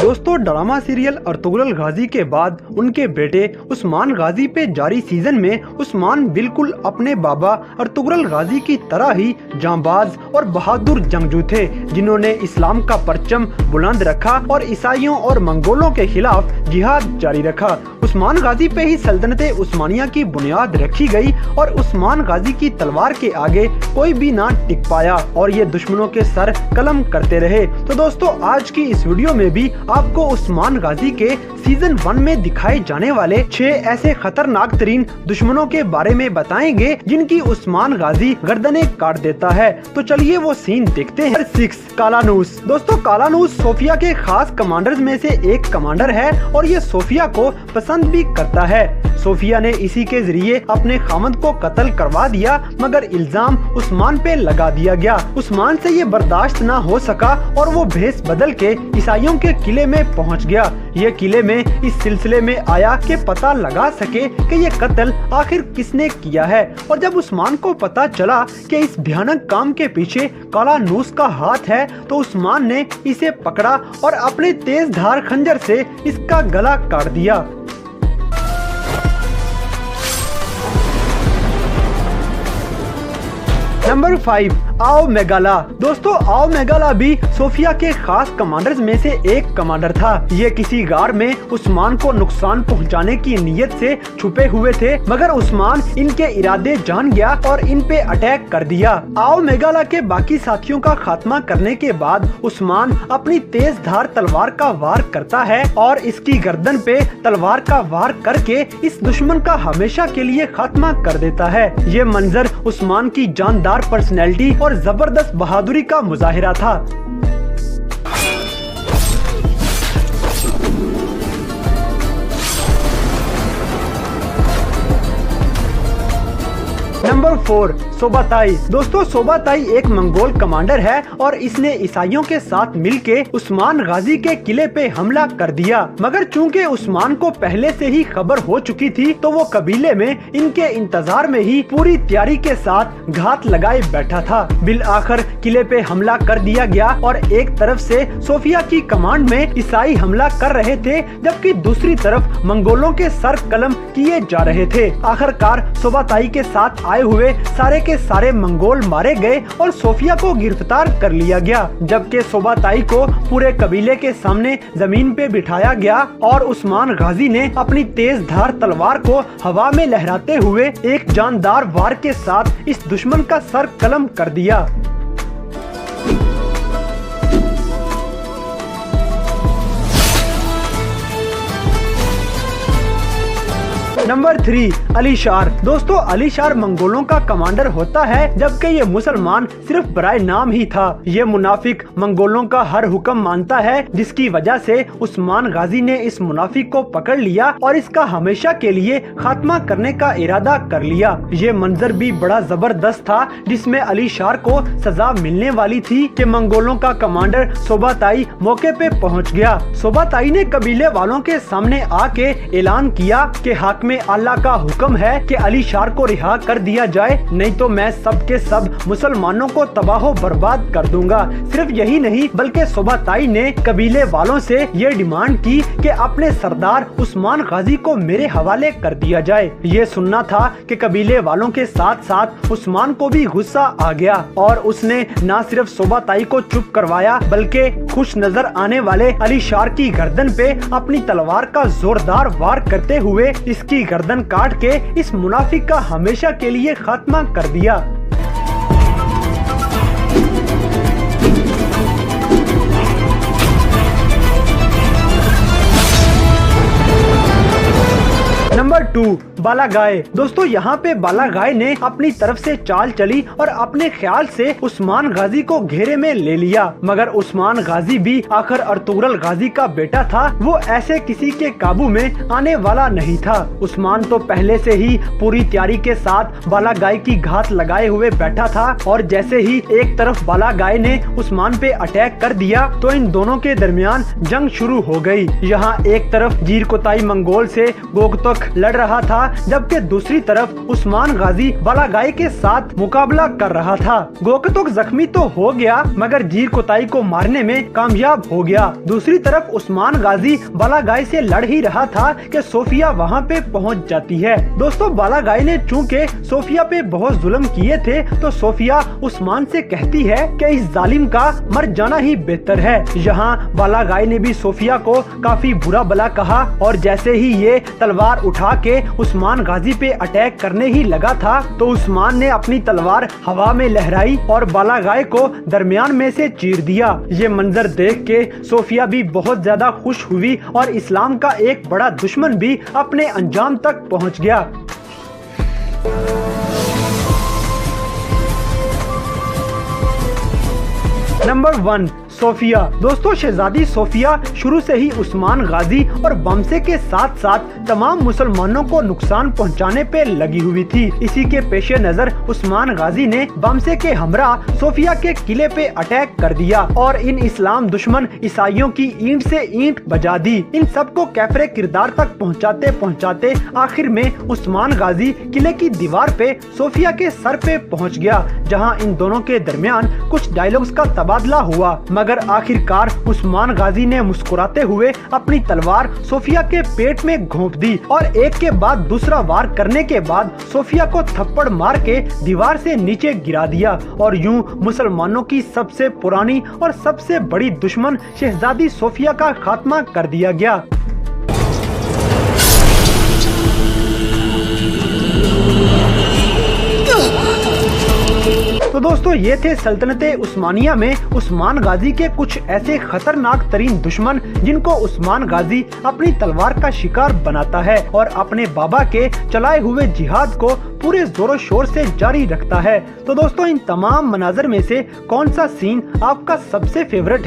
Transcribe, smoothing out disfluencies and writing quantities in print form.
दोस्तों drama serial Ertugrul गाजी के बाद उनके बेटे उस्मान गाजी पे जारी सीजन में उस्मान बिल्कुल अपने बाबा अर्तुगरुल गाजी की तरह ही जांबाज और बहादुर जंगजू थे, जिन्होंने इस्लाम का परचम बुलंद रखा और ईसाइयों और मंगोलों के खिलाफ जिहाद जारी रखा। उस्मान गाजी पे ही सल्तनते उस्मानिया की बुनियाद रखी गई और उस्मान गाजी की तलवार के आगे कोई भी ना टिक पाया और ये दुश्मनों के सर कलम करते रहे। तो दोस्तों आज की इस वीडियो में भी आपको उस्मान गाजी के सीजन 1 में दिखाए जाने वाले 6 ऐसे खतरनाक तरीन दुश्मनों के बारे में बताएंगे जिनकी उस्मान गाजी गर्दनें काट देता है। तो चलिए वो सीन देखते हैं। 6 कालानूस। दोस्तों कालानूस सोफिया के खास कमांडर्स में से एक कमांडर है और ये सोफिया को पसंद भी करता है। सोफिया ने इसी के जरिए अपने खामद को कत्ल करवा दिया, मगर इल्जाम उस्मान पे लगा दिया गया। उस्मान से ये बर्दाश्त ना हो सका और वो भेस बदल के ईसाइयों के किले में पहुंच गया। ये किले में इस सिलसिले में आया कि पता लगा सके कि ये कत्ल आखिर किसने किया है। और जब उस्मान को पता चला कि इस भयानक काम के पीछे कालानूस का हाथ है, तो उस्मान ने इसे पकड़ा और अपने तेज धार खंजर से इसका गला काट दिया। नंबर 5 आओ मेगाला। दोस्तों आओ मेगाला भी सोफिया के खास कमांडर्स में से एक कमांडर था। ये किसी गार में उस्मान को नुकसान पहुंचाने की नीयत से छुपे हुए थे, मगर उस्मान इनके इरादे जान गया और इन पे अटैक कर दिया। आओ मेगाला के बाकी साथियों का खात्मा करने के बाद उस्मान अपनी तेज धार तलवार का वार करता है और इसकी गर्दन पे तलवार का वार करके इस दुश्मन का हमेशा के लिए खात्मा कर देता है। ये मंजर उस्मान की जानदार पर्सनैलिटी और जबरदस्त बहादुरी का मुजाहिरा था। नंबर 4 सोबाताई। दोस्तों सोबाताई एक मंगोल कमांडर है और इसने ईसाइयों के साथ मिलके उस्मान गाजी के किले पे हमला कर दिया, मगर चूंकि उस्मान को पहले से ही खबर हो चुकी थी तो वो कबीले में इनके इंतजार में ही पूरी तैयारी के साथ घात लगाए बैठा था। बिल आखिर किले पे हमला कर दिया गया और एक तरफ से सोफिया की कमांड में ईसाई हमला कर रहे थे, जबकि दूसरी तरफ मंगोलों के सर कलम किए जा रहे थे। आखिरकार सोबाताई के साथ आए हुए सारे के सारे मंगोल मारे गए और सोफिया को गिरफ्तार कर लिया गया, जबकि सोबाताई को पूरे कबीले के सामने जमीन पे बिठाया गया और उस्मान गाजी ने अपनी तेज धार तलवार को हवा में लहराते हुए एक जानदार वार के साथ इस दुश्मन का सर कलम कर दिया। नंबर 3 अलीशार। दोस्तों अलीशार मंगोलों का कमांडर होता है, जबकि ये मुसलमान सिर्फ बराए नाम ही था। ये मुनाफिक मंगोलों का हर हुक्म मानता है, जिसकी वजह से उस्मान गाजी ने इस मुनाफिक को पकड़ लिया और इसका हमेशा के लिए खात्मा करने का इरादा कर लिया। ये मंजर भी बड़ा जबरदस्त था, जिसमें अलीशार को सजा मिलने वाली थी कि मंगोलों का कमांडर सोबाताई मौके पे पहुंच गया। सोबाताई ने कबीले वालों के सामने आके ऐलान किया कि हाकिम अल्लाह का हुक्म है कि अलीशार को रिहा कर दिया जाए, नहीं तो मैं सब के सब मुसलमानों को तबाह बर्बाद कर दूंगा। सिर्फ यही नहीं बल्कि सोबाताई ने कबीले वालों से ये डिमांड की कि अपने सरदार उस्मान गाजी को मेरे हवाले कर दिया जाए। ये सुनना था कि कबीले वालों के साथ साथ उस्मान को भी गुस्सा आ गया और उसने न सिर्फ सोबाताई को चुप करवाया, बल्कि खुश नजर आने वाले अलीशार की गर्दन पे अपनी तलवार का जोरदार वार करते हुए इसकी गर्दन काट के इस मुनाफिक का हमेशा के लिए खात्मा कर दिया। नंबर 2 बालागाय। दोस्तों यहाँ पे बालागाय ने अपनी तरफ से चाल चली और अपने ख्याल से उस्मान गाजी को घेरे में ले लिया, मगर उस्मान गाजी भी आखिर अर्तुगरुल गाजी का बेटा था। वो ऐसे किसी के काबू में आने वाला नहीं था। उस्मान तो पहले से ही पूरी तैयारी के साथ बालागाय की घात लगाए हुए बैठा था और जैसे ही एक तरफ बालागाय ने उस्मान पे अटैक कर दिया तो इन दोनों के दरमियान जंग शुरू हो गई। यहाँ एक तरफ जीरकोताई मंगोल से गोगतक लड़ रहा था, जबकि दूसरी तरफ उस्मान गाजी बालागाई के साथ मुकाबला कर रहा था। गोकतुक जख्मी तो हो गया मगर जीर कोताई को मारने में कामयाब हो गया। दूसरी तरफ उस्मान गाजी बालागाई से लड़ ही रहा था कि सोफिया वहां पे पहुंच जाती है। दोस्तों, बालागाई ने चूंकि सोफिया पे बहुत जुल्म किए थे तो सोफिया उस्मान से कहती है कि इस जालिम का मर जाना ही बेहतर है। यहाँ बालागाई ने भी सोफिया को काफी बुरा भला कहा और जैसे ही ये तलवार उठा के उस्मान गाजी पे अटैक करने ही लगा था तो उस्मान ने अपनी तलवार हवा में लहराई और बालागाई को दरमियान में से चीर दिया। ये मंजर देख के सोफिया भी बहुत ज्यादा खुश हुई और इस्लाम का एक बड़ा दुश्मन भी अपने अंजाम तक पहुंच गया। Number 1, Sophia. दोस्तों, शहजादी सोफिया शुरू से ही उस्मान गाजी और बमसे के साथ साथ तमाम मुसलमानों को नुकसान पहुंचाने पे लगी हुई थी। इसी के पेश नजर उस्मान गाजी ने बमसे के हमरा सोफिया के किले पे अटैक कर दिया और इन इस्लाम दुश्मन ईसाइयों की ईंट से ईंट बजा दी। इन सबको कैफरे किरदार तक पहुंचाते पहुंचाते आखिर में उस्मान गाजी किले की दीवार पे सोफिया के सर पे पहुंच गया, जहां इन दोनों के दरमियान कुछ डायलॉग्स का तबादला हुआ मगर आखिरकार उस्मान गाजी ने मुस्कुराते हुए अपनी तलवार सोफिया के पेट में घोंप दी और एक के बाद दूसरा वार करने के बाद सोफिया को थप्पड़ मार के दीवार से नीचे गिरा दिया और यूं मुसलमानों की सबसे पुरानी और सबसे बड़ी दुश्मन शहजादी सोफिया का खात्मा कर दिया गया। तो दोस्तों, ये थे सल्तनते उस्मानिया में उस्मान गाजी के कुछ ऐसे खतरनाक तरीन दुश्मन जिनको उस्मान गाजी अपनी तलवार का शिकार बनाता है और अपने बाबा के चलाए हुए जिहाद को पूरे जोरों शोर से जारी रखता है। तो दोस्तों, इन तमाम मनाजर में से कौन सा सीन आपका सबसे फेवरेट है?